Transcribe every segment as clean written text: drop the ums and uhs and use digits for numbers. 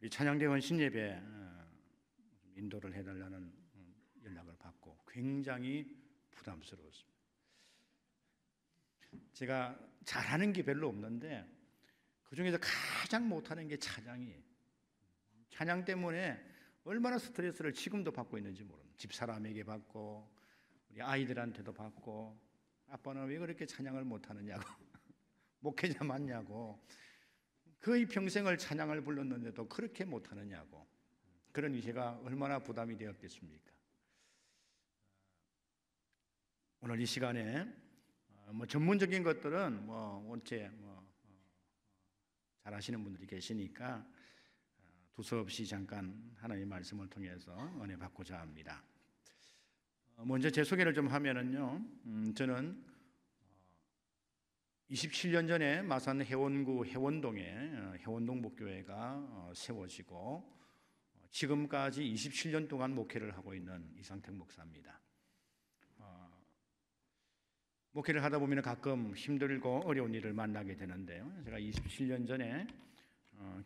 이 찬양대원 신예배 인도를 해달라는 연락을 받고 굉장히 부담스러웠습니다. 제가 잘하는 게 별로 없는데 그 중에서 가장 못하는 게 찬양이에요. 찬양 때문에 얼마나 스트레스를 지금도 받고 있는지 모릅니다. 집사람에게 받고 우리 아이들한테도 받고, 아빠는 왜 그렇게 찬양을 못하느냐고 목회자 맞냐고, 거의 평생을 찬양을 불렀는데도 그렇게 못하느냐고, 그러니 제가 얼마나 부담이 되었겠습니까? 오늘 이 시간에 전문적인 것들은 원체 잘 하시는 분들이 계시니까 두서없이 잠깐 하나님의 말씀을 통해서 은혜 받고자 합니다. 먼저 제 소개를 좀 하면은요, 저는 27년 전에 마산 해원구 해원동에 해원동 목교회가 세워지고 지금까지 27년 동안 목회를 하고 있는 이상택 목사입니다. 목회를 하다 보면 가끔 힘들고 어려운 일을 만나게 되는데요, 제가 27년 전에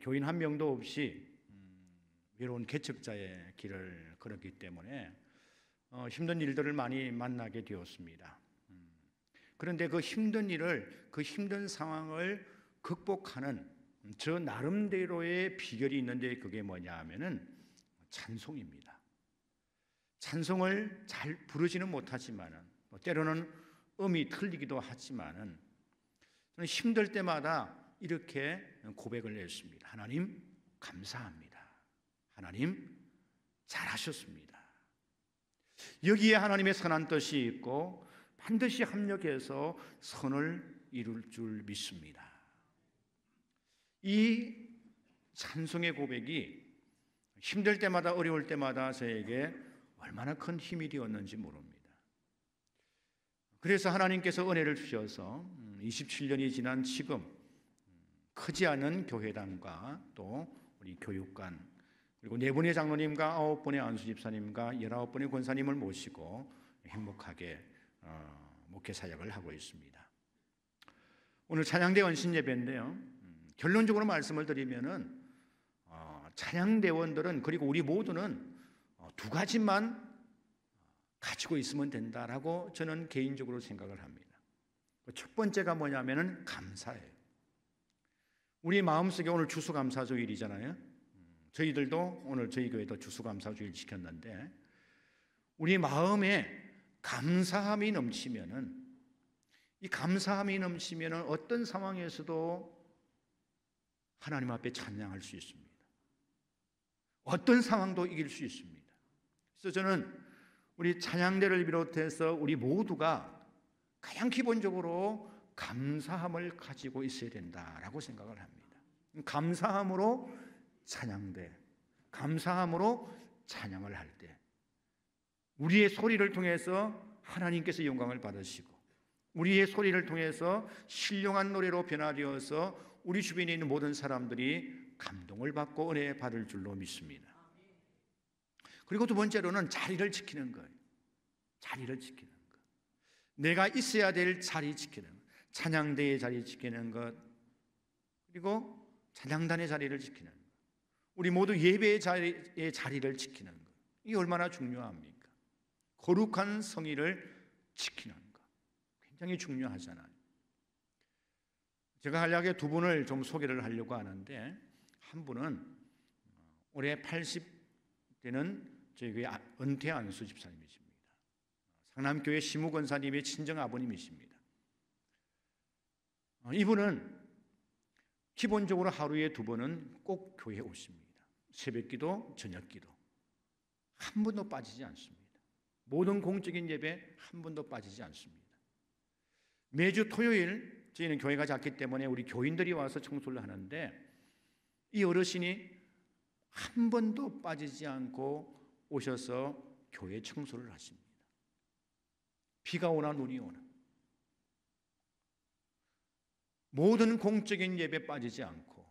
교인 한 명도 없이 외로운 개척자의 길을 걸었기 때문에 힘든 일들을 많이 만나게 되었습니다. 그런데 그 힘든 일을, 그 힘든 상황을 극복하는 저 나름대로의 비결이 있는데 그게 뭐냐 하면은 찬송입니다. 찬송을 잘 부르지는 못하지만은, 때로는 음이 틀리기도 하지만은, 저는 힘들 때마다 이렇게 고백을 했습니다. 하나님 감사합니다. 하나님 잘하셨습니다. 여기에 하나님의 선한 뜻이 있고 반드시 합력해서 선을 이룰 줄 믿습니다. 이 찬송의 고백이 힘들 때마다, 어려울 때마다 저에게 얼마나 큰 힘이 되었는지 모릅니다. 그래서 하나님께서 은혜를 주셔서 27년이 지난 지금 크지 않은 교회당과 또 우리 교육관, 그리고 4분의 장로님과 9분의 안수집사님과 19분의 권사님을 모시고 행복하게 목회 사역을 하고 있습니다. 오늘 찬양대원 신예배인데요, 결론적으로 말씀을 드리면은 찬양대원들은, 그리고 우리 모두는 두 가지만 가지고 있으면 된다라고 저는 개인적으로 생각을 합니다. 첫 번째가 뭐냐면은 감사예요. 우리 마음속에, 오늘 추수감사주일이잖아요. 저희들도 오늘 저희 교회도 추수감사주일 지켰는데, 우리 마음에 감사함이 넘치면은, 이 감사함이 넘치면은 어떤 상황에서도 하나님 앞에 찬양할 수 있습니다. 어떤 상황도 이길 수 있습니다. 그래서 저는 우리 찬양대를 비롯해서 우리 모두가 가장 기본적으로 감사함을 가지고 있어야 된다라고 생각을 합니다. 감사함으로 찬양대, 감사함으로 찬양을 할 때 우리의 소리를 통해서 하나님께서 영광을 받으시고, 우리의 소리를 통해서 신령한 노래로 변화되어서 우리 주변에 있는 모든 사람들이 감동을 받고 은혜 받을 줄로 믿습니다. 그리고 두 번째로는 자리를 지키는 거예요. 자리를 지키는 것. 내가 있어야 될 자리 지키는 것. 찬양대의 자리 지키는 것, 그리고 찬양단의 자리를 지키는 것, 우리 모두 예배의 자리를 지키는 것. 이게 얼마나 중요합니까? 거룩한 성의를 지키는 것, 굉장히 중요하잖아요. 제가 간략하게 두 분을 좀 소개를 하려고 하는데, 한 분은 올해 80대는 저희 교회 은퇴 안수 집사님이십니다. 상남교회 시무권사님의 친정 아버님이십니다. 이분은 기본적으로 하루에 2번은 꼭 교회에 오십니다. 새벽기도, 저녁기도 한 번도 빠지지 않습니다. 모든 공적인 예배 한 번도 빠지지 않습니다. 매주 토요일 저희는 교회가 작기 때문에 우리 교인들이 와서 청소를 하는데, 이 어르신이 한 번도 빠지지 않고 오셔서 교회 청소를 하십니다. 비가 오나 눈이 오나 모든 공적인 예배 빠지지 않고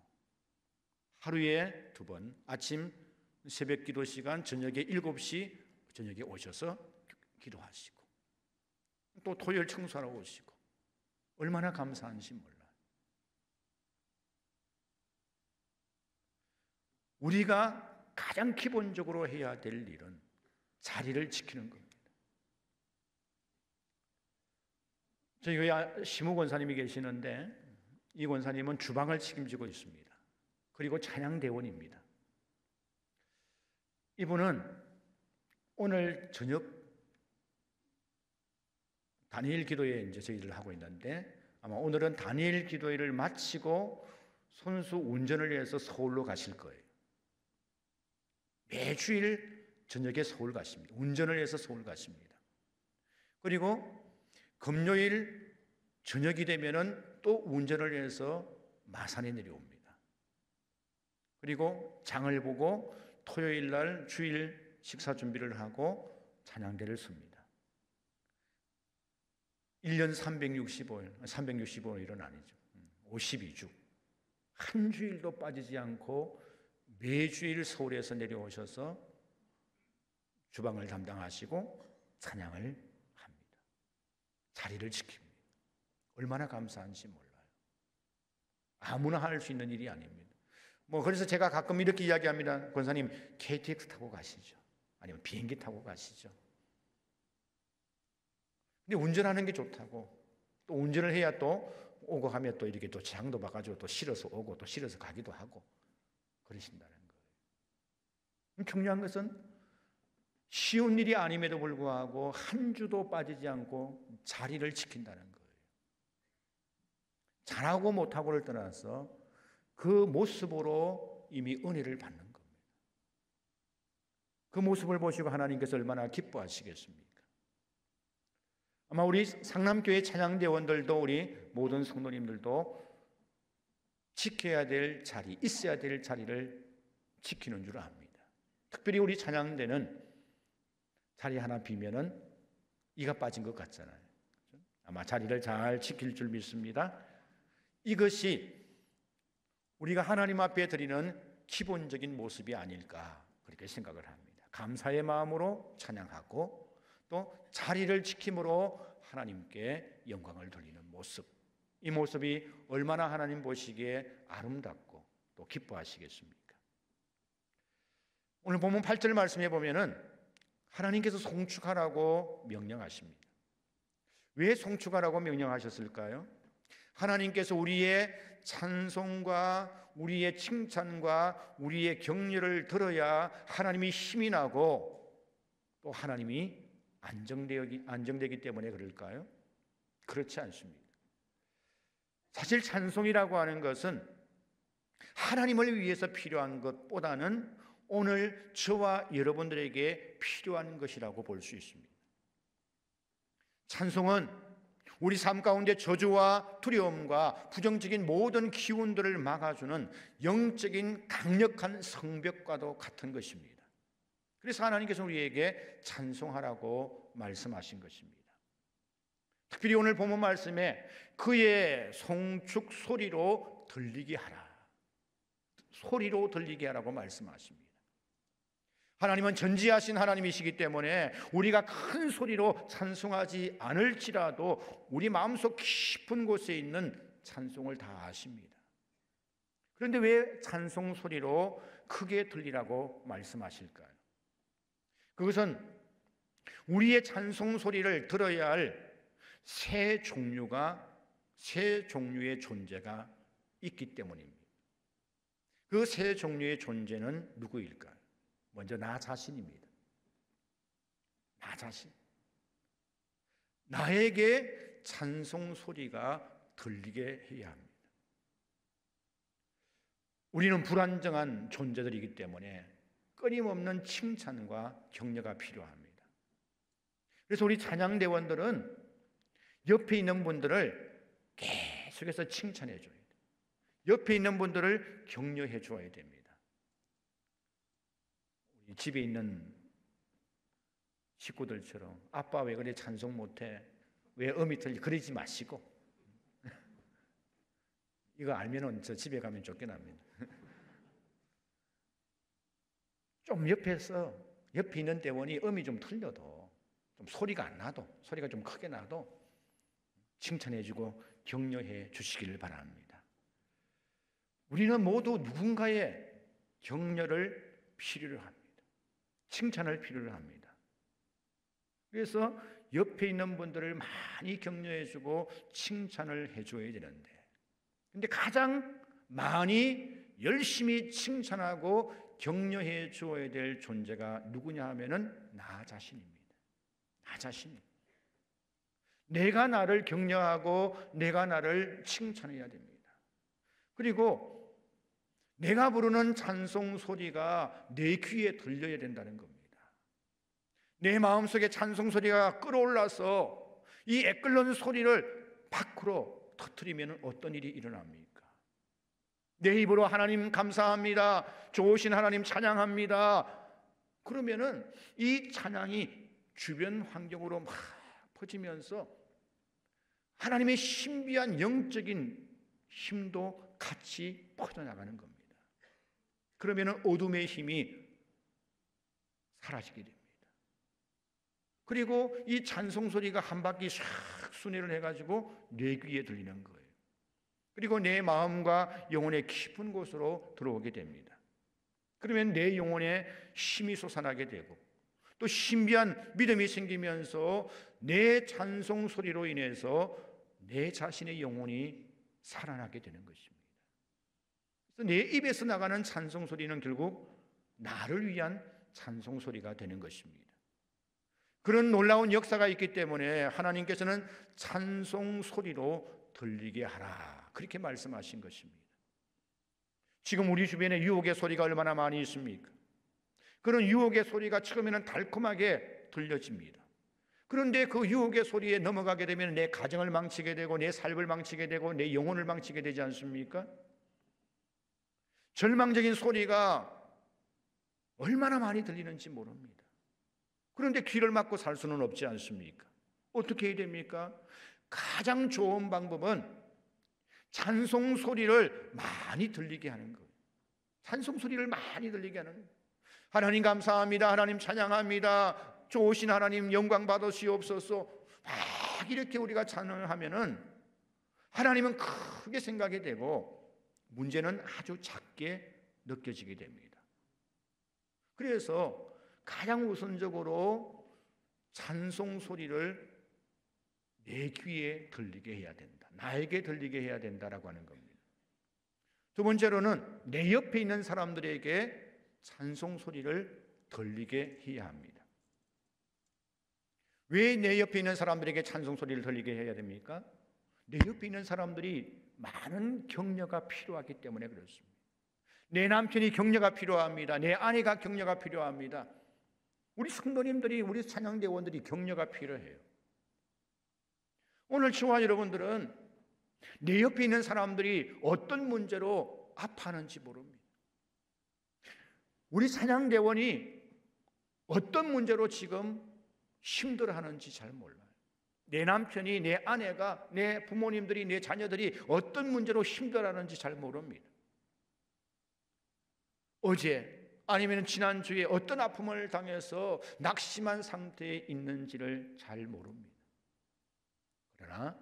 하루에 2번, 아침 새벽 기도 시간, 저녁에 7시 저녁에 오셔서 기도하시고, 또 토요일 청소하러 오시고, 얼마나 감사한지 몰라요. 우리가 가장 기본적으로 해야 될 일은 자리를 지키는 겁니다. 저희 교회 심우 권사님이 계시는데 이 권사님은 주방을 책임지고 있습니다. 그리고 찬양대원입니다. 이분은 오늘 저녁 다니엘 기도회 이제 저희들 하고 있는데 아마 오늘은 다니엘 기도회를 마치고 손수 운전을 해서 서울로 가실 거예요. 매주일 저녁에 서울 가십니다. 운전을 해서 서울 가십니다. 그리고 금요일 저녁이 되면은 또 운전을 해서 마산에 내려옵니다. 그리고 장을 보고 토요일 날 주일 식사 준비를 하고 찬양대를 씁니다. 1년 365일은 아니죠. 52주. 한 주일도 빠지지 않고 매주일 서울에서 내려오셔서 주방을 담당하시고 찬양을 합니다. 자리를 지킵니다. 얼마나 감사한지 몰라요. 아무나 할 수 있는 일이 아닙니다. 그래서 제가 가끔 이렇게 이야기합니다. 권사님, KTX 타고 가시죠. 아니면 비행기 타고 가시죠. 근데 운전하는 게 좋다고, 또 운전을 해야 또 오고 하면 또 이렇게 또 장도 봐가지고 또 실어서 오고 또 실어서 가기도 하고 그러신다는 거예요. 중요한 것은 쉬운 일이 아님에도 불구하고 한 주도 빠지지 않고 자리를 지킨다는 거예요. 잘하고 못하고를 떠나서 그 모습으로 이미 은혜를 받는 겁니다. 그 모습을 보시고 하나님께서 얼마나 기뻐하시겠습니까? 아마 우리 상남교회 찬양대원들도 우리 모든 성도님들도 지켜야 될 자리, 있어야 될 자리를 지키는 줄 압니다. 특별히 우리 찬양대는 자리 하나 비면은 이가 빠진 것 같잖아요. 아마 자리를 잘 지킬 줄 믿습니다. 이것이 우리가 하나님 앞에 드리는 기본적인 모습이 아닐까 그렇게 생각을 합니다. 감사의 마음으로 찬양하고 또 자리를 지킴으로 하나님께 영광을 돌리는 모습, 이 모습이 얼마나 하나님 보시기에 아름답고 또 기뻐하시겠습니까? 오늘 본문 8절 말씀해 보면은 하나님께서 송축하라고 명령하십니다. 왜 송축하라고 명령하셨을까요? 하나님께서 우리의 찬송과 우리의 칭찬과 우리의 격려를 들어야 하나님이 힘이 나고 또 하나님이 안정되기 때문에 그럴까요? 그렇지 않습니다. 사실 찬송이라고 하는 것은 하나님을 위해서 필요한 것보다는 오늘 저와 여러분들에게 필요한 것이라고 볼 수 있습니다. 찬송은 우리 삶 가운데 저주와 두려움과 부정적인 모든 기운들을 막아주는 영적인 강력한 성벽과도 같은 것입니다. 그래서 하나님께서 우리에게 찬송하라고 말씀하신 것입니다. 특별히 오늘 본문 말씀에 그의 송축 소리로 들리게 하라, 소리로 들리게 하라고 말씀하십니다. 하나님은 전지하신 하나님이시기 때문에 우리가 큰 소리로 찬송하지 않을지라도 우리 마음속 깊은 곳에 있는 찬송을 다 아십니다. 그런데 왜 찬송 소리로 크게 들리라고 말씀하실까요? 그것은 우리의 찬송 소리를 들어야 할 세 종류의 존재가 있기 때문입니다. 그 세 종류의 존재는 누구일까요? 먼저 나 자신입니다. 나 자신. 나에게 찬송 소리가 들리게 해야 합니다. 우리는 불안정한 존재들이기 때문에 끊임없는 칭찬과 격려가 필요합니다. 그래서 우리 찬양대원들은 옆에 있는 분들을 계속해서 칭찬해 줘야 돼요. 옆에 있는 분들을 격려해 줘야 됩니다. 우리 집에 있는 식구들처럼 아빠 왜 그래 찬송 못해? 왜 음이 틀리? 그러지 마시고 이거 알면은 저 집에 가면 쫓겨납니다. 좀 옆에 있는 대원이 음이 좀 틀려도 좀 소리가 안 나도 소리가 좀 크게 나도 칭찬해주고 격려해 주시기를 바랍니다. 우리는 모두 누군가의 격려를 필요로 합니다. 칭찬을 필요로 합니다. 그래서 옆에 있는 분들을 많이 격려해주고 칭찬을 해줘야 되는데, 근데 가장 많이 열심히 칭찬하고 격려해 줘야 될 존재가 누구냐 하면은 나 자신입니다. 나 자신입니다. 내가 나를 격려하고 내가 나를 칭찬해야 됩니다. 그리고 내가 부르는 찬송 소리가 내 귀에 들려야 된다는 겁니다. 내 마음속에 찬송 소리가 끌어올라서 이 애끓는 소리를 밖으로 터뜨리면 어떤 일이 일어납니까? 내 입으로 하나님 감사합니다, 좋으신 하나님 찬양합니다. 그러면은 이 찬양이 주변 환경으로 막 퍼지면서 하나님의 신비한 영적인 힘도 같이 퍼져나가는 겁니다. 그러면은 어둠의 힘이 사라지게 됩니다. 그리고 이 찬송 소리가 한 바퀴 싹 순회를 해가지고 내 귀에 들리는 거예요. 그리고 내 마음과 영혼의 깊은 곳으로 들어오게 됩니다. 그러면 내 영혼에 힘이 솟아나게 되고 또 신비한 믿음이 생기면서 내 찬송 소리로 인해서 내 자신의 영혼이 살아나게 되는 것입니다. 그래서 내 입에서 나가는 찬송 소리는 결국 나를 위한 찬송 소리가 되는 것입니다. 그런 놀라운 역사가 있기 때문에 하나님께서는 찬송 소리로 들리게 하라, 그렇게 말씀하신 것입니다. 지금 우리 주변에 유혹의 소리가 얼마나 많이 있습니까? 그런 유혹의 소리가 처음에는 달콤하게 들려집니다. 그런데 그 유혹의 소리에 넘어가게 되면 내 가정을 망치게 되고 내 삶을 망치게 되고 내 영혼을 망치게 되지 않습니까? 절망적인 소리가 얼마나 많이 들리는지 모릅니다. 그런데 귀를 막고 살 수는 없지 않습니까? 어떻게 해야 됩니까? 가장 좋은 방법은 찬송 소리를 많이 들리게 하는 거예요. 찬송 소리를 많이 들리게 하는 거예요. 하나님 감사합니다, 하나님 찬양합니다, 좋으신 하나님 영광 받으시옵소서, 막 이렇게 우리가 찬양하면은 하나님은 크게 생각이 되고 문제는 아주 작게 느껴지게 됩니다. 그래서 가장 우선적으로 찬송 소리를 내 귀에 들리게 해야 된다, 나에게 들리게 해야 된다라고 하는 겁니다. 두 번째로는 내 옆에 있는 사람들에게 찬송 소리를 들리게 해야 합니다. 왜 내 옆에 있는 사람들에게 찬송 소리를 들리게 해야 됩니까? 내 옆에 있는 사람들이 많은 격려가 필요하기 때문에 그렇습니다. 내 남편이 격려가 필요합니다. 내 아내가 격려가 필요합니다. 우리 성도님들이, 우리 찬양대원들이 격려가 필요해요. 오늘 저와 여러분들은 내 옆에 있는 사람들이 어떤 문제로 아파하는지 모릅니다. 우리 찬양대원이 어떤 문제로 지금 힘들어하는지 잘 몰라요. 내 남편이, 내 아내가, 내 부모님들이, 내 자녀들이 어떤 문제로 힘들어하는지 잘 모릅니다. 어제 아니면 지난주에 어떤 아픔을 당해서 낙심한 상태에 있는지를 잘 모릅니다. 그러나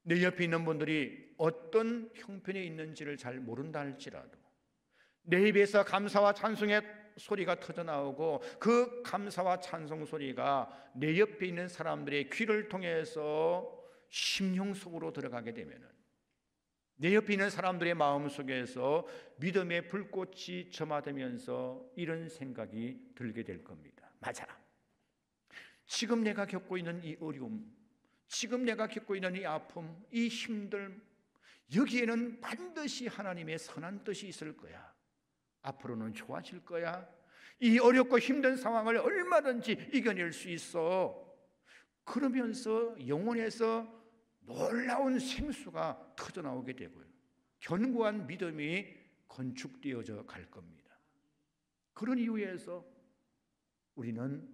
내 옆에 있는 분들이 어떤 형편에 있는지를 잘 모른다 할지라도 내 입에서 감사와 찬송의 소리가 터져나오고 그 감사와 찬송 소리가 내 옆에 있는 사람들의 귀를 통해서 심령 속으로 들어가게 되면 내 옆에 있는 사람들의 마음속에서 믿음의 불꽃이 점화되면서 이런 생각이 들게 될 겁니다. 맞아, 지금 내가 겪고 있는 이 어려움, 지금 내가 겪고 있는 이 아픔, 이 힘듦, 여기에는 반드시 하나님의 선한 뜻이 있을 거야. 앞으로는 좋아질 거야. 이 어렵고 힘든 상황을 얼마든지 이겨낼 수 있어. 그러면서 영혼에서 놀라운 생수가 터져나오게 되고요, 견고한 믿음이 건축되어져 갈 겁니다. 그런 이유에서 우리는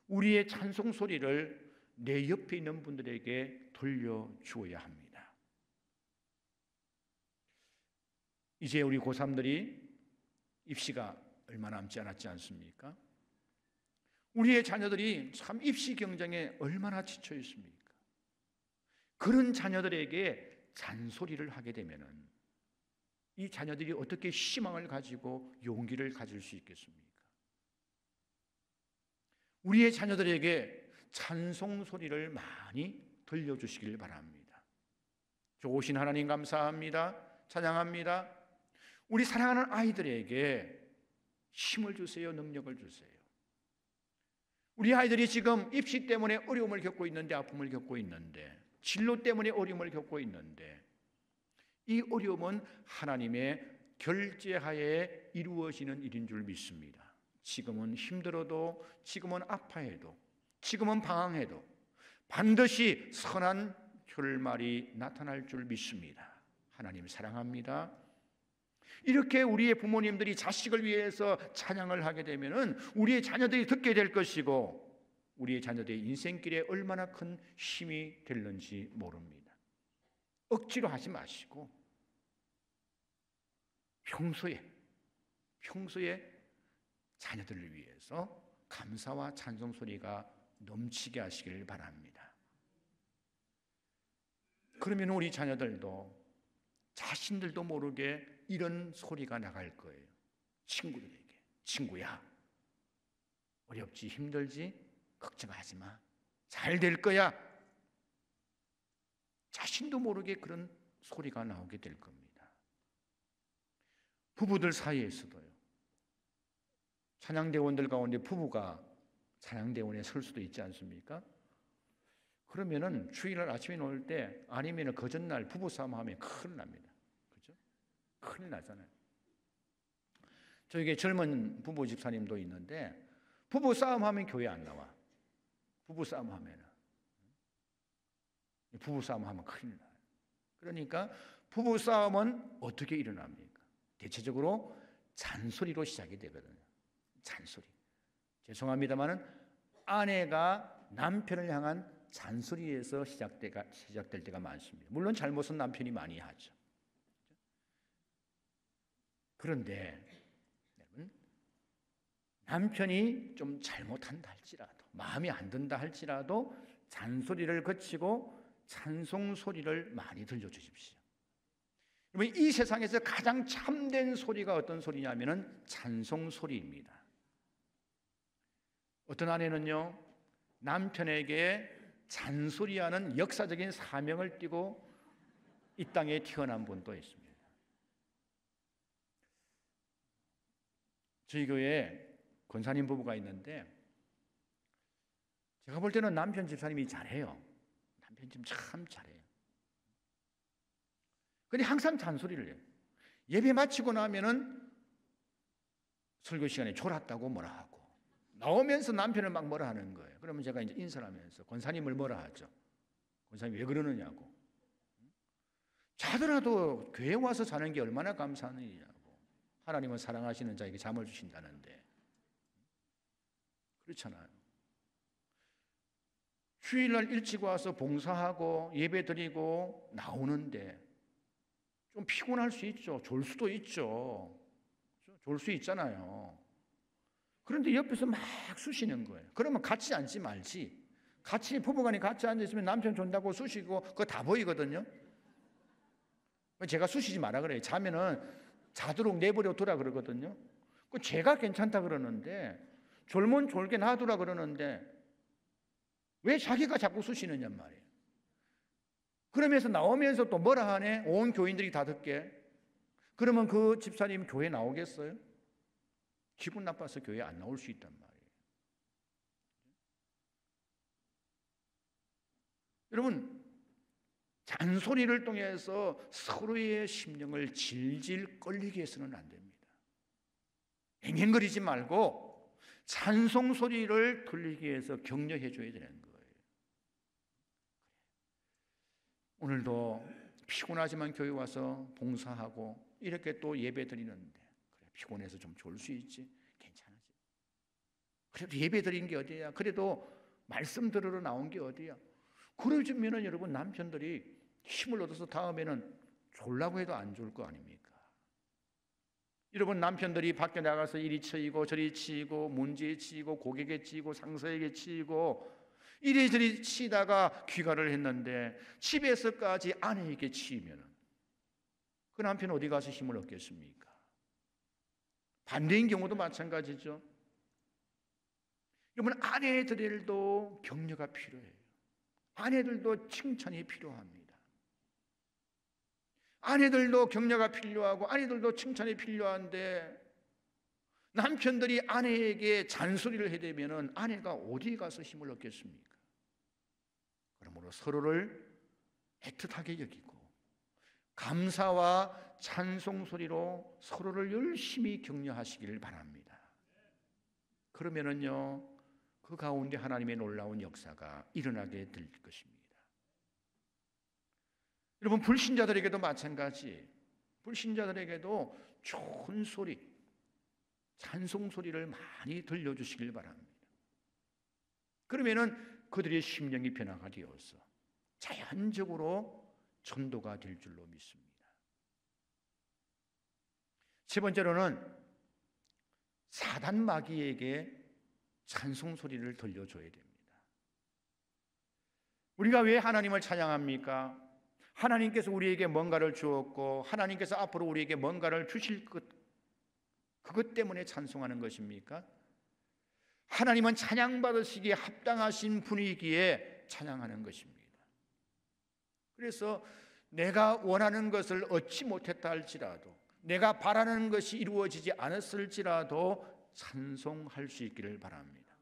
우리의 찬송 소리를 내 옆에 있는 분들에게 돌려주어야 합니다. 이제 우리 고3들이 입시가 얼마 남지 않았지 않습니까? 우리의 자녀들이 참 입시 경쟁에 얼마나 지쳐 있습니까? 그런 자녀들에게 잔소리를 하게 되면은 이 자녀들이 어떻게 희망을 가지고 용기를 가질 수 있겠습니까? 우리의 자녀들에게 찬송 소리를 많이 들려주시길 바랍니다. 좋으신 하나님 감사합니다. 찬양합니다. 우리 사랑하는 아이들에게 힘을 주세요. 능력을 주세요. 우리 아이들이 지금 입시 때문에 어려움을 겪고 있는데, 아픔을 겪고 있는데, 진로 때문에 어려움을 겪고 있는데, 이 어려움은 하나님의 결제하에 이루어지는 일인 줄 믿습니다. 지금은 힘들어도, 지금은 아파해도, 지금은 방황해도 반드시 선한 결말이 나타날 줄 믿습니다. 하나님 사랑합니다. 이렇게 우리의 부모님들이 자식을 위해서 찬양을 하게 되면은 우리의 자녀들이 듣게 될 것이고, 우리의 자녀들의 인생길에 얼마나 큰 힘이 될는지 모릅니다. 억지로 하지 마시고 평소에 자녀들을 위해서 감사와 찬송 소리가 넘치게 하시길 바랍니다. 그러면 우리 자녀들도 자신들도 모르게 이런 소리가 나갈 거예요. 친구들에게, 친구야, 어렵지 힘들지 걱정하지 마, 잘 될 거야. 자신도 모르게 그런 소리가 나오게 될 겁니다. 부부들 사이에서도요, 찬양대원들 가운데 부부가 찬양대원에 설 수도 있지 않습니까? 그러면은 주일날 아침에 나올 때, 아니면 그 전날 부부싸움 하면 큰일 납니다. 그죠? 큰일 나잖아요. 저에게 젊은 부부 집사님도 있는데, 부부싸움 하면 교회 안 나와. 부부싸움 하면 큰일 나요. 그러니까 부부싸움은 어떻게 일어납니까? 대체적으로 잔소리로 시작이 되거든요. 잔소리. 죄송합니다만은 아내가 남편을 향한 잔소리에서 시작될 때가 많습니다. 물론 잘못은 남편이 많이 하죠. 그런데 여러분, 남편이 좀 잘못한다 할지라도, 마음에 안 든다 할지라도 잔소리를 거치고 찬송 소리를 많이 들려주십시오. 이 세상에서 가장 참된 소리가 어떤 소리냐면은 찬송 소리입니다. 어떤 아내는요, 남편에게 잔소리하는 역사적인 사명을 띠고 이 땅에 태어난 분도 있습니다. 저희 교회에 권사님 부부가 있는데, 제가 볼 때는 남편 집사님이 잘해요. 남편 집 참 잘해요. 근데 항상 잔소리를 해요. 예배 마치고 나면은 설교 시간에 졸았다고 뭐라 하고, 나오면서 남편을 막 뭐라 하는 거예요. 그러면 제가 이제 인사를 하면서 권사님을 뭐라 하죠. 권사님 왜 그러느냐고. 자더라도 교회 와서 자는 게 얼마나 감사한 일이냐고. 하나님은 사랑하시는 자에게 잠을 주신다는데. 그렇잖아요. 주일날 일찍 와서 봉사하고 예배 드리고 나오는데 좀 피곤할 수 있죠. 졸 수도 있죠. 졸 수 있잖아요. 그런데 옆에서 막 쑤시는 거예요. 그러면 같이 앉지 말지. 같이 부부간에 같이 앉아있으면 남편 존다고 쑤시고 그거 다 보이거든요. 제가 쑤시지 마라 그래요. 자면은 자도록 내버려 두라 그러거든요. 그 제가 괜찮다 그러는데, 졸면 졸게 놔두라 그러는데 왜 자기가 자꾸 쑤시느냐 말이에요. 그러면서 나오면서 또 뭐라 하네? 온 교인들이 다 듣게. 그러면 그 집사님 교회 나오겠어요? 기분 나빠서 교회 안 나올 수 있단 말이에요. 여러분, 잔소리를 통해서 서로의 심령을 질질 끌리게 해서는 안 됩니다. 앵앵거리지 말고 찬송 소리를 들리게 해서 격려해 줘야 되는 거예요. 오늘도 피곤하지만 교회 와서 봉사하고 이렇게 또 예배 드리는데, 그래 피곤해서 좀 졸 수 있지, 괜찮아지. 그래도 예배 드린 게 어디야? 그래도 말씀 들으러 나온 게 어디야? 그러면은 여러분, 남편들이 힘을 얻어서 다음에는 졸라고 해도 안 졸 거 아닙니까? 여러분, 남편들이 밖에 나가서 이리 치이고 저리 치이고 문제에 치이고 고객에 치이고 상사에게 치이고 이리저리 치다가 귀가를 했는데 집에서까지 아내에게 치이면 그 남편 어디 가서 힘을 얻겠습니까? 반대인 경우도 마찬가지죠. 여러분, 아내들도 격려가 필요해요. 아내들도 칭찬이 필요합니다. 아내들도 격려가 필요하고 아내들도 칭찬이 필요한데, 남편들이 아내에게 잔소리를 해대면 아내가 어디 가서 힘을 얻겠습니까? 그러므로 서로를 애틋하게 여기고 감사와 찬송 소리로 서로를 열심히 격려하시기를 바랍니다. 그러면은요, 그 가운데 하나님의 놀라운 역사가 일어나게 될 것입니다. 여러분, 불신자들에게도 마찬가지. 불신자들에게도 좋은 소리, 찬송 소리를 많이 들려주시길 바랍니다. 그러면은 그들의 심령이 변화가 되어서 자연적으로 전도가 될 줄로 믿습니다. 세 번째로는 사단 마귀에게 찬송 소리를 들려줘야 됩니다. 우리가 왜 하나님을 찬양합니까? 하나님께서 우리에게 뭔가를 주었고 하나님께서 앞으로 우리에게 뭔가를 주실 그것 때문에 찬송하는 것입니까? 하나님은 찬양받으시기에 합당하신 분이기에 찬양하는 것입니다. 그래서 내가 원하는 것을 얻지 못했다 할지라도, 내가 바라는 것이 이루어지지 않았을지라도 찬송할 수 있기를 바랍니다.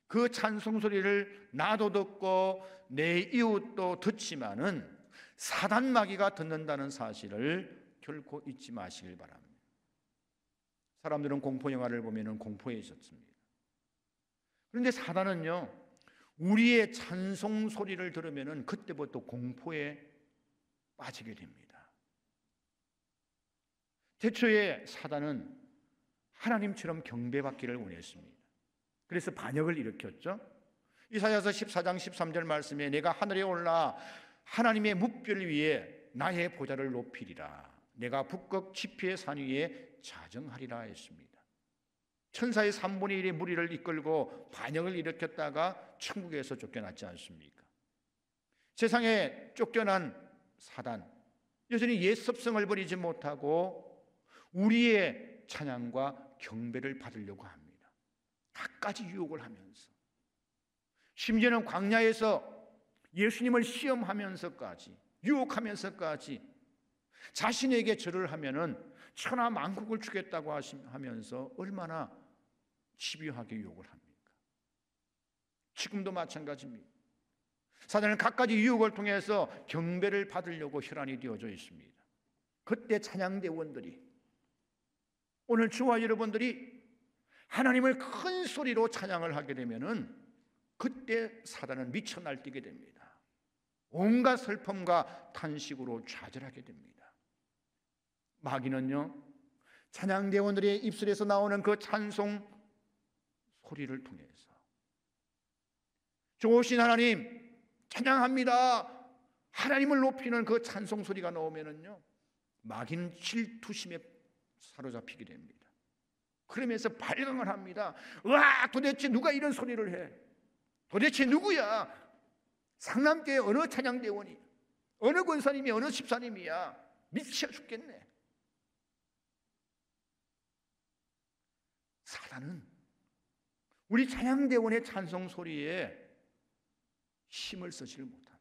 그 찬송 소리를 나도 듣고 내 이웃도 듣지만은 사단 마귀가 듣는다는 사실을 결코 잊지 마시길 바랍니다. 사람들은 공포 영화를 보면 공포에 있었습니다. 그런데 사단은요, 우리의 찬송 소리를 들으면 그때부터 공포에 빠지게 됩니다. 태초에 사단은 하나님처럼 경배받기를 원했습니다. 그래서 반역을 일으켰죠. 이사야서 14장 13절 말씀에 내가 하늘에 올라 하나님의 묵별 위에 나의 보좌를 높이리라. 내가 북극 지폐의 산 위에 자정하리라 했습니다. 천사의 3분의 1의 무리를 이끌고 반역을 일으켰다가 천국에서 쫓겨났지 않습니까? 세상에 쫓겨난 사단, 여전히 옛 습성을 버리지 못하고 우리의 찬양과 경배를 받으려고 합니다. 갖가지 유혹을 하면서, 심지어는 광야에서 예수님을 시험하면서까지, 유혹하면서까지 자신에게 절을 하면은 천하 만국을 주겠다고 하면서 얼마나 집요하게 유혹을 합니까? 지금도 마찬가지입니다. 사단은 갖가지 유혹을 통해서 경배를 받으려고 혈안이 되어져 있습니다. 그때 찬양대원들이, 오늘 저와 여러분들이 하나님을 큰 소리로 찬양을 하게 되면은 그때 사단은 미쳐 날뛰게 됩니다. 온갖 슬픔과 탄식으로 좌절하게 됩니다. 마귀는요, 찬양대원들의 입술에서 나오는 그 찬송 소리를 통해서 좋으신 하나님 찬양합니다, 하나님을 높이는 그 찬송 소리가 나오면은요, 마귀는 질투심에 사로잡히게 됩니다. 그러면서 발광을 합니다. 와, 도대체 누가 이런 소리를 해? 도대체 누구야? 상남교회 어느 찬양대원이, 어느 권사님이, 어느 집사님이야? 미쳐 죽겠네. 사단은 우리 찬양대원의 찬송 소리에 힘을 쓰지를 못합니다.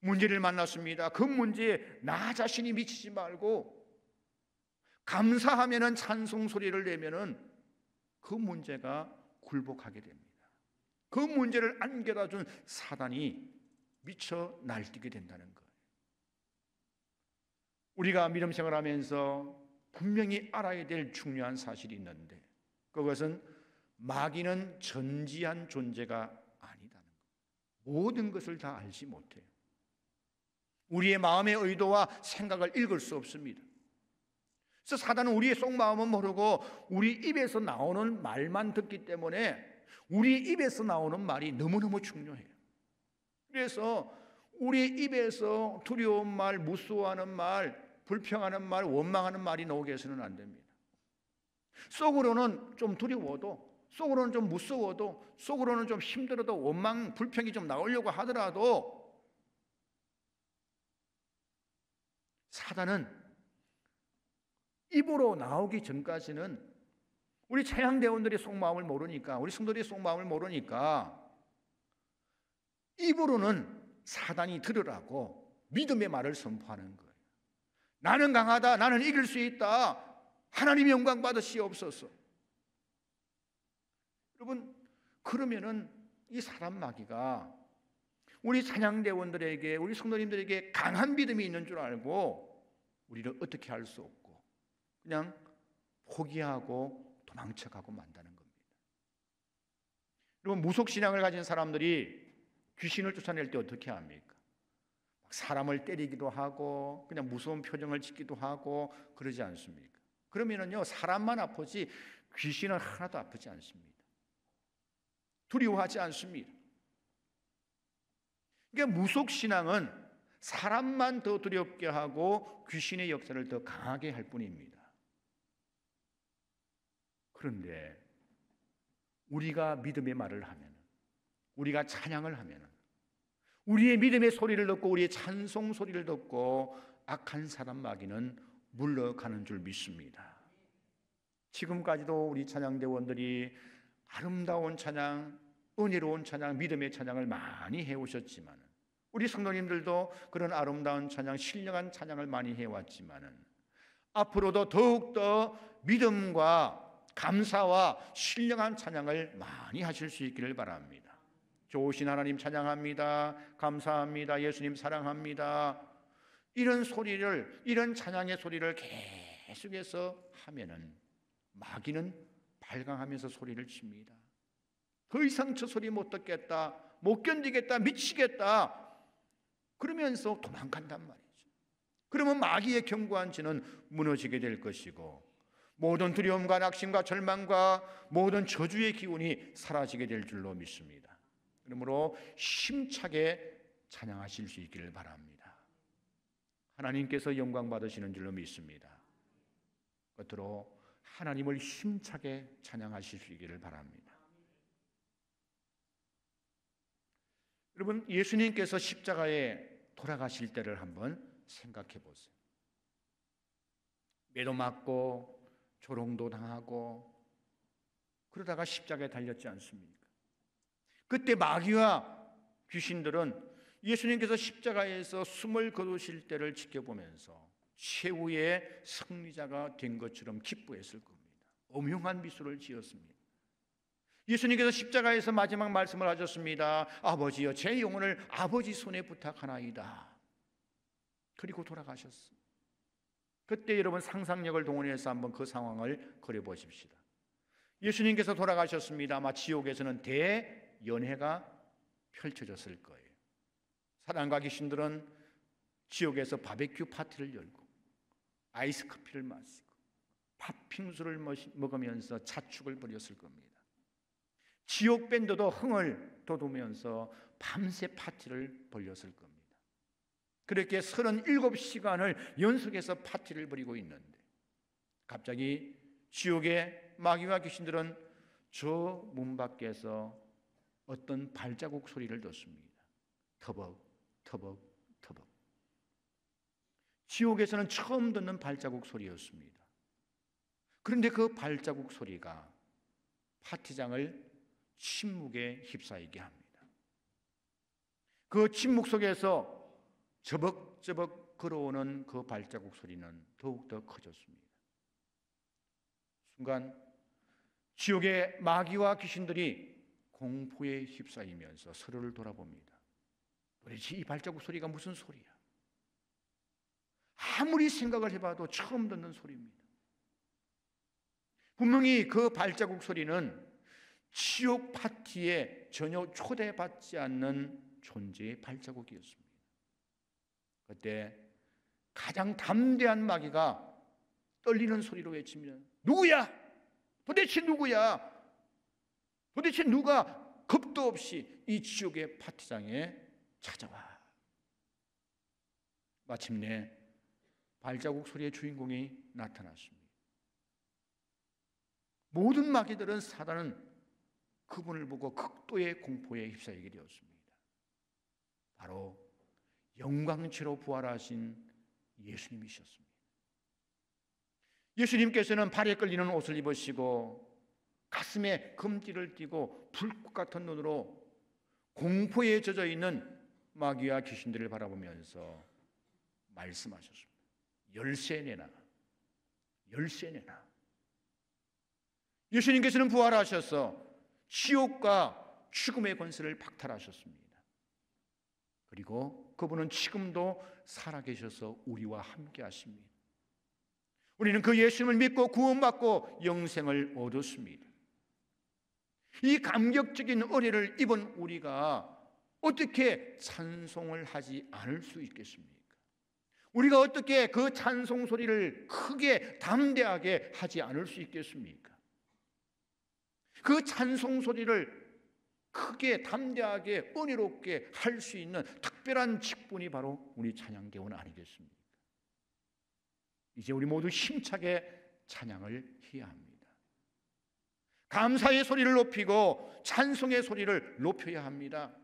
문제를 만났습니다. 그 문제에 나 자신이 미치지 말고 감사하면은 찬송 소리를 내면은 그 문제가 굴복하게 됩니다. 그 문제를 안겨다 준 사단이 미쳐 날뛰게 된다는 거예요. 우리가 믿음 생활하면서 분명히 알아야 될 중요한 사실이 있는데, 그것은 마귀는 전지한 존재가 아니다는 거예요. 모든 것을 다 알지 못해요. 우리의 마음의 의도와 생각을 읽을 수 없습니다. 그래서 사단은 우리의 속마음은 모르고 우리 입에서 나오는 말만 듣기 때문에 우리 입에서 나오는 말이 너무너무 중요해요. 그래서 우리 입에서 두려운 말, 무서워하는 말, 불평하는 말, 원망하는 말이 나오게 해서는 안 됩니다. 속으로는 좀 두려워도, 속으로는 좀 무서워도, 속으로는 좀 힘들어도, 원망, 불평이 좀 나오려고 하더라도 사단은 입으로 나오기 전까지는 우리 찬양대원들의 속마음을 모르니까, 우리 성도들의 속마음을 모르니까 입으로는 사단이 들으라고 믿음의 말을 선포하는 거예요. 나는 강하다, 나는 이길 수 있다, 하나님 영광 받으시옵소서. 여러분, 그러면은 이 사단 마귀가 우리 찬양대원들에게, 우리 성도님들에게 강한 믿음이 있는 줄 알고 우리를 어떻게 할 수 없고 그냥 포기하고 도망쳐가고 만다는 겁니다. 여러분, 무속신앙을 가진 사람들이 귀신을 쫓아낼 때 어떻게 합니까? 사람을 때리기도 하고 그냥 무서운 표정을 짓기도 하고 그러지 않습니까? 그러면은요, 사람만 아프지 귀신은 하나도 아프지 않습니다. 두려워하지 않습니다. 그러니까 무속신앙은 사람만 더 두렵게 하고 귀신의 역사를 더 강하게 할 뿐입니다. 그런데 우리가 믿음의 말을 하면, 우리가 찬양을 하면, 우리의 믿음의 소리를 듣고 우리의 찬송 소리를 듣고 악한 사람 마귀는 물러가는 줄 믿습니다. 지금까지도 우리 찬양대원들이 아름다운 찬양, 은혜로운 찬양, 믿음의 찬양을 많이 해오셨지만, 우리 성도님들도 그런 아름다운 찬양, 신령한 찬양을 많이 해왔지만 앞으로도 더욱더 믿음과 감사와 신령한 찬양을 많이 하실 수 있기를 바랍니다. 좋으신 하나님 찬양합니다, 감사합니다, 예수님 사랑합니다, 이런 소리를, 이런 찬양의 소리를 계속해서 하면은 마귀는 발광하면서 소리를 칩니다. 더 이상 저 소리 못 듣겠다, 못 견디겠다, 미치겠다 그러면서 도망간단 말이죠. 그러면 마귀의 견고한 진은 무너지게 될 것이고 모든 두려움과 낙심과 절망과 모든 저주의 기운이 사라지게 될 줄로 믿습니다. 그러므로 힘차게 찬양하실 수 있기를 바랍니다. 하나님께서 영광 받으시는 줄로 믿습니다. 끝으로 하나님을 힘차게 찬양하실 수 있기를 바랍니다. 여러분, 예수님께서 십자가에 돌아가실 때를 한번 생각해 보세요. 매도 맞고 조롱도 당하고 그러다가 십자가에 달렸지 않습니까? 그때 마귀와 귀신들은 예수님께서 십자가에서 숨을 거두실 때를 지켜보면서 최후의 승리자가 된 것처럼 기뻐했을 겁니다. 엄흉한 미소를 지었습니다. 예수님께서 십자가에서 마지막 말씀을 하셨습니다. 아버지여, 제 영혼을 아버지 손에 부탁하나이다. 그리고 돌아가셨습니다. 그때 여러분 상상력을 동원해서 한번 그 상황을 그려보십시다. 예수님께서 돌아가셨습니다. 아마 지옥에서는 대연회가 펼쳐졌을 거예요. 사단과 귀신들은 지옥에서 바베큐 파티를 열고 아이스 커피를 마시고 팥빙수를 먹으면서 자축을 벌였을 겁니다. 지옥 밴드도 흥을 돋우면서 밤새 파티를 벌였을 겁니다. 그렇게 37시간을 연속해서 파티를 벌이고 있는데 갑자기 지옥의 마귀와 귀신들은 저 문 밖에서 어떤 발자국 소리를 듣습니다. 터벅 터벅 터벅. 지옥에서는 처음 듣는 발자국 소리였습니다. 그런데 그 발자국 소리가 파티장을 침묵에 휩싸이게 합니다. 그 침묵 속에서 저벅저벅 걸어오는 그 발자국 소리는 더욱더 커졌습니다. 순간 지옥의 마귀와 귀신들이 공포에 휩싸이면서 서로를 돌아봅니다. 도대체 이 발자국 소리가 무슨 소리야? 아무리 생각을 해봐도 처음 듣는 소리입니다. 분명히 그 발자국 소리는 지옥 파티에 전혀 초대받지 않는 존재의 발자국이었습니다. 그때 가장 담대한 마귀가 떨리는 소리로 외치면 누구야? 도대체 누구야? 도대체 누가 겁도 없이 이 지옥의 파티장에 찾아와? 마침내 발자국 소리의 주인공이 나타났습니다. 모든 마귀들은, 사단은 그분을 보고 극도의 공포에 휩싸이게 되었습니다. 바로 영광체로 부활하신 예수님이셨습니다. 예수님께서는 발에 끌리는 옷을 입으시고 가슴에 금띠를 띠고 불꽃 같은 눈으로 공포에 젖어 있는 마귀와 귀신들을 바라보면서 말씀하셨습니다. 열쇠 내놔, 열쇠 내놔. 예수님께서는 부활하셔서 지옥과 죽음의 권세를 박탈하셨습니다. 그리고 그분은 지금도 살아계셔서 우리와 함께 하십니다. 우리는 그 예수님을 믿고 구원받고 영생을 얻었습니다. 이 감격적인 은혜를 입은 우리가 어떻게 찬송을 하지 않을 수 있겠습니까? 우리가 어떻게 그 찬송 소리를 크게 담대하게 하지 않을 수 있겠습니까? 그 찬송 소리를 크게 담대하게 은혜롭게 할 수 있는 특별한 직분이 바로 우리 찬양대원 아니겠습니까? 이제 우리 모두 힘차게 찬양을 해야 합니다. 감사의 소리를 높이고 찬송의 소리를 높여야 합니다.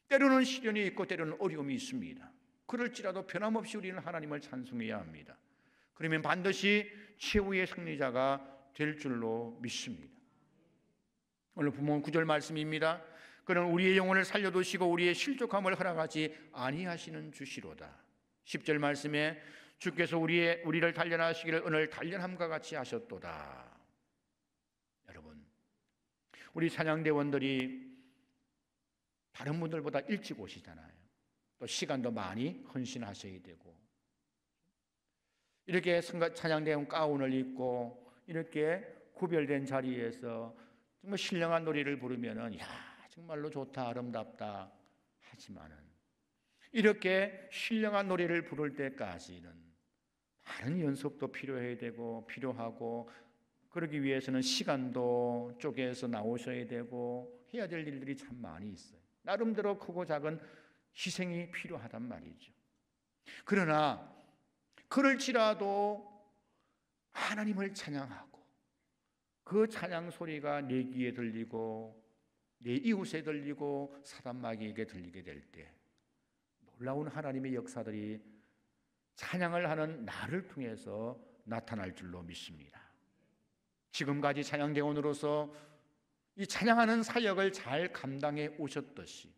때로는 시련이 있고 때로는 어려움이 있습니다. 그럴지라도 변함없이 우리는 하나님을 찬송해야 합니다. 그러면 반드시 최후의 승리자가 될 줄로 믿습니다. 오늘 본문 9절 말씀입니다. 그는 우리의 영혼을 살려두시고 우리의 실족함을 허락하지 아니하시는 주시로다. 10절 말씀에 주께서 우리를 단련하시기를 오늘 단련함과 같이 하셨도다. 여러분, 우리 찬양대원들이 다른 분들보다 일찍 오시잖아요. 또 시간도 많이 헌신하셔야 되고, 이렇게 찬양대원 가운을 입고 이렇게 구별된 자리에서 정말 신령한 노래를 부르면은 야 정말로 좋다 아름답다 하지만은 이렇게 신령한 노래를 부를 때까지는 많은 연습도 필요해야 되고 필요하고, 그러기 위해서는 시간도 쪼개서 나오셔야 되고 해야 될 일들이 참 많이 있어요. 나름대로 크고 작은 희생이 필요하단 말이죠. 그러나 그럴지라도 하나님을 찬양하고 그 찬양 소리가 내 귀에 들리고 내 이웃에 들리고 사단 마귀에게 들리게 될 때 놀라운 하나님의 역사들이 찬양을 하는 나를 통해서 나타날 줄로 믿습니다. 지금까지 찬양대원으로서 이 찬양하는 사역을 잘 감당해 오셨듯이,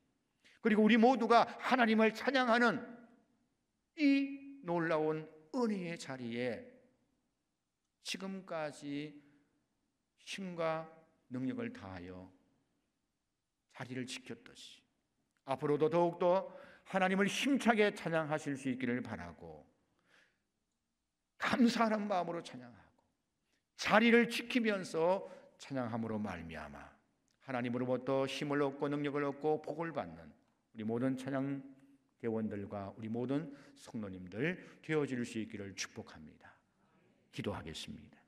그리고 우리 모두가 하나님을 찬양하는 이 놀라운 은혜의 자리에 지금까지 힘과 능력을 다하여 자리를 지켰듯이 앞으로도 더욱더 하나님을 힘차게 찬양하실 수 있기를 바라고, 감사하는 마음으로 찬양하고 자리를 지키면서 찬양함으로 말미암아 하나님으로부터 힘을 얻고 능력을 얻고 복을 받는 우리 모든 찬양대원들과 우리 모든 성도님들 되어질 수 있기를 축복합니다. 기도하겠습니다.